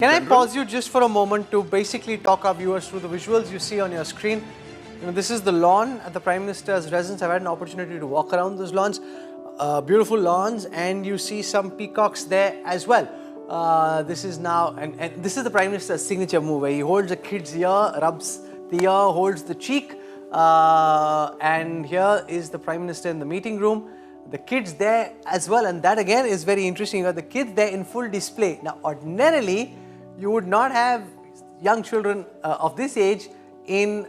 Can I pause you just for a moment to basically talk our viewers through the visuals you see on your screen? This is the lawn at the Prime Minister's residence. I've had an opportunity to walk around those lawns, beautiful lawns, and you see some peacocks there as well. This is now, and this is the Prime Minister's signature move where he holds a kid's ear, rubs the ear, holds the cheek, and here is the Prime Minister in the meeting room. The kids there as well, and that again is very interesting. You got the kids there in full display. Now, ordinarily, you would not have young children of this age in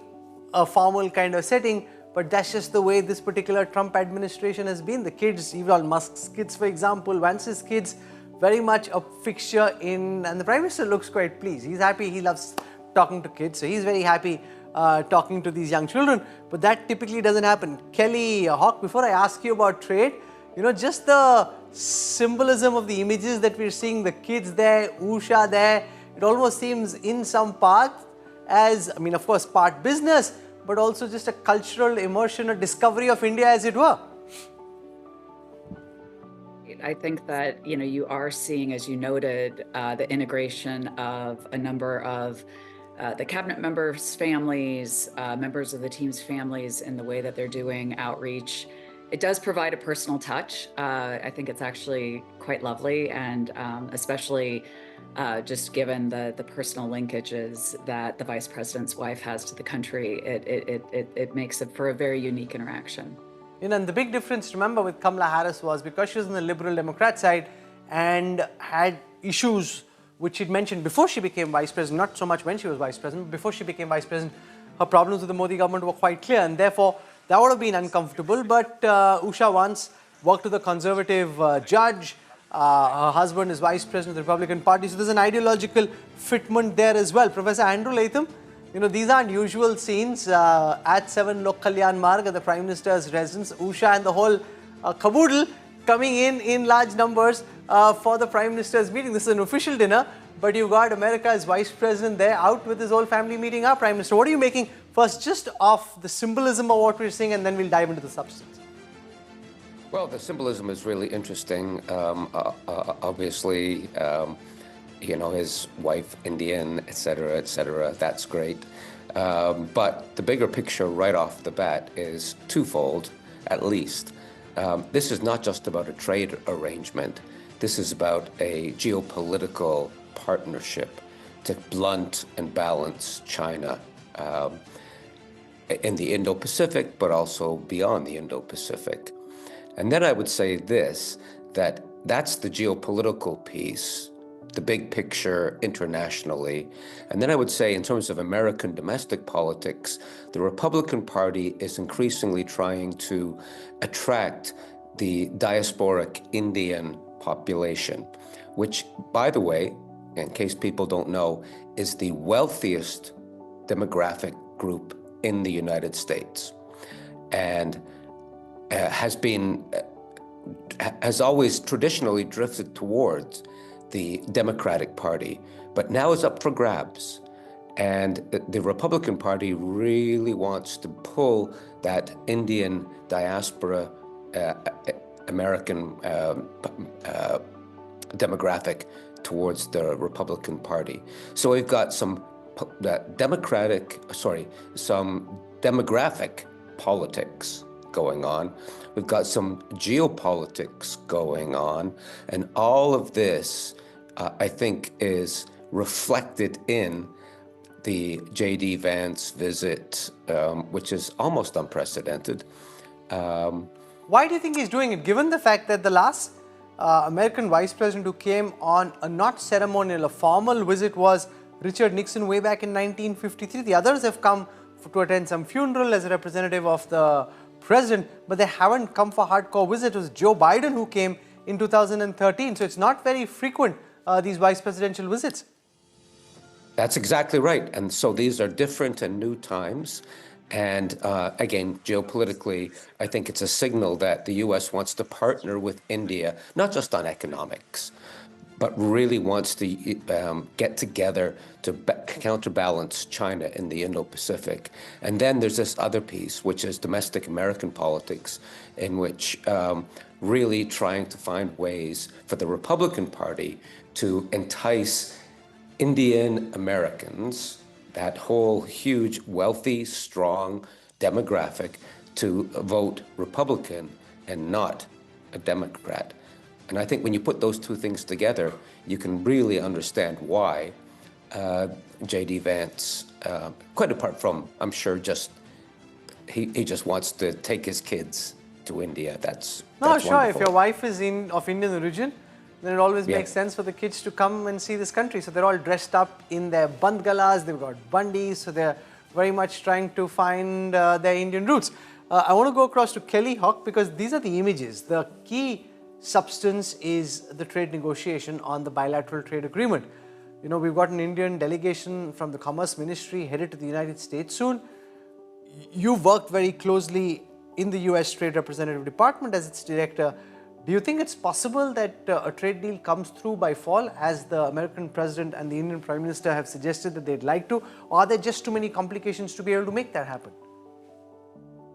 a formal kind of setting, but that's just the way this particular Trump administration has been. The kids, Elon Musk's kids, for example, Vance's kids, very much a fixture in, and the Prime Minister looks quite pleased. He's happy, he loves talking to kids, so he's very happy talking to these young children, but that typically doesn't happen. Kelly Hawk, before I ask you about trade, just the symbolism of the images that we're seeing, the kids there, Usha there, it almost seems in some part as, of course, part business, but also just a cultural immersion, a discovery of India, as it were. I think that, you are seeing, as you noted, the integration of a number of the cabinet members' families, members of the team's families in the way that they're doing outreach. It does provide a personal touch. I think it's actually quite lovely, and especially just given the personal linkages that the Vice President's wife has to the country, it makes it for a very unique interaction. And the big difference, remember, with Kamala Harris was because she was on the Liberal Democrat side and had issues which she'd mentioned before she became Vice President, not so much when she was Vice President, but before she became Vice President, her problems with the Modi government were quite clear, and therefore that would have been uncomfortable. But Usha Vance worked with a conservative judge. Her husband is Vice President of the Republican Party, so there's an ideological fitment there as well. Professor Andrew Latham, these aren't usual scenes at 7 Lok Kalyan Marg at the Prime Minister's residence. Usha and the whole caboodle coming in large numbers for the Prime Minister's meeting. This is an official dinner, but you've got America's Vice President there out with his whole family meeting our Prime Minister. What are you making first just of the symbolism of what we're seeing, and then we'll dive into the substance? Well, the symbolism is really interesting. Obviously, his wife Indian, etc., that's great. But the bigger picture right off the bat is twofold, at least. This is not just about a trade arrangement. This is about a geopolitical partnership to blunt and balance China in the Indo-Pacific, but also beyond the Indo-Pacific. And then I would say this, that's the geopolitical piece, the big picture internationally. And then I would say in terms of American domestic politics, the Republican Party is increasingly trying to attract the diasporic Indian population, which, by the way, in case people don't know, is the wealthiest demographic group in the United States, and has always traditionally drifted towards the Democratic Party, but now is up for grabs. And the Republican Party really wants to pull that Indian diaspora American demographic towards the Republican Party. So we've got some demographic politics going on. We've got some geopolitics going on, and all of this, I think, is reflected in the JD Vance visit, which is almost unprecedented. Why do you think he's doing it, given the fact that the last American Vice President who came on a not ceremonial, a formal visit was Richard Nixon way back in 1953. The others have come to attend some funeral as a representative of the president, but they haven't come for hardcore visits. It was Joe Biden who came in 2013. So it's not very frequent, these vice presidential visits. That's exactly right. And so these are different and new times. And again, geopolitically, I think it's a signal that the U.S. wants to partner with India, not just on economics, but really wants to get together to counterbalance China in the Indo-Pacific. And then there's this other piece, which is domestic American politics, in which really trying to find ways for the Republican Party to entice Indian Americans, that whole huge, wealthy, strong demographic, to vote Republican and not a Democrat. And I think when you put those two things together, you can really understand why JD Vance, quite apart from, I'm sure, just he just wants to take his kids to India. That's sure. wonderful. If your wife is of Indian origin, then it always Yeah. makes sense for the kids to come and see this country. So they're all dressed up in their bandgalas, they've got bundis, so they're very much trying to find their Indian roots. I want to go across to Kelly Hawk because these are the images. The key substance is the trade negotiation on the bilateral trade agreement. You know, we've got an Indian delegation from the Commerce Ministry headed to the United States soon. You've worked very closely in the US Trade Representative Department as its director. Do you think it's possible that a trade deal comes through by fall, as the American president and the Indian Prime Minister have suggested that they'd like to? Or are there just too many complications to be able to make that happen?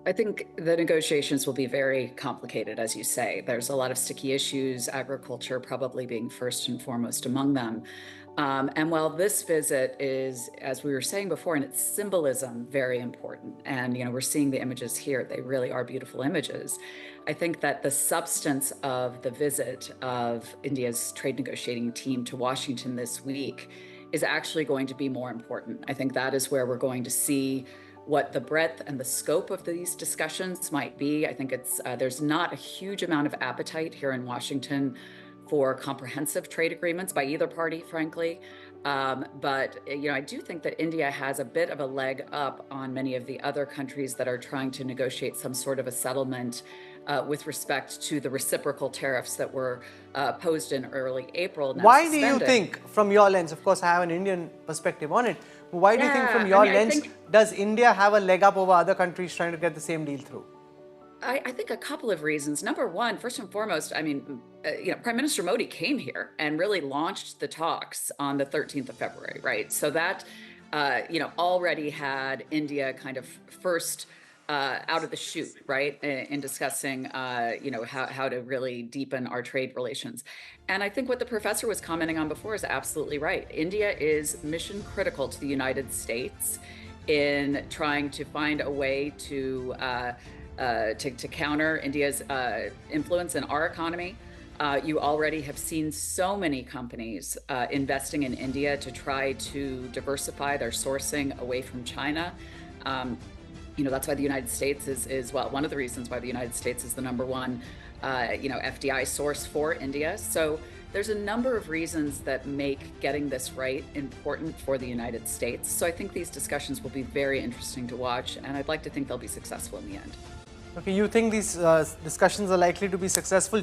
I think the negotiations will be very complicated, as you say. There's a lot of sticky issues, agriculture probably being first and foremost among them. And while this visit is, as we were saying before, in its symbolism, very important, and we're seeing the images here, they really are beautiful images. I think that the substance of the visit of India's trade negotiating team to Washington this week is actually going to be more important. I think that is where we're going to see what the breadth and the scope of these discussions might be. I think there's not a huge amount of appetite here in Washington for comprehensive trade agreements by either party, frankly. But I do think that India has a bit of a leg up on many of the other countries that are trying to negotiate some sort of a settlement with respect to the reciprocal tariffs that were posed in early April. Why do you think, from your lens, of course I have an Indian perspective on it, but why do you think from your lens, does India have a leg up over other countries trying to get the same deal through? I think a couple of reasons. Number one, first and foremost, Prime Minister Modi came here and really launched the talks on the 13th of February, right? So that, already had India kind of first out of the chute, right, in discussing, how to really deepen our trade relations. And I think what the professor was commenting on before is absolutely right. India is mission critical to the United States in trying to find a way to counter India's influence in our economy. You already have seen so many companies investing in India to try to diversify their sourcing away from China. That's why the United States is one of the reasons why the United States is the number one, FDI source for India. So there's a number of reasons that make getting this right important for the United States. So I think these discussions will be very interesting to watch, and I'd like to think they'll be successful in the end. Okay, you think these discussions are likely to be successful?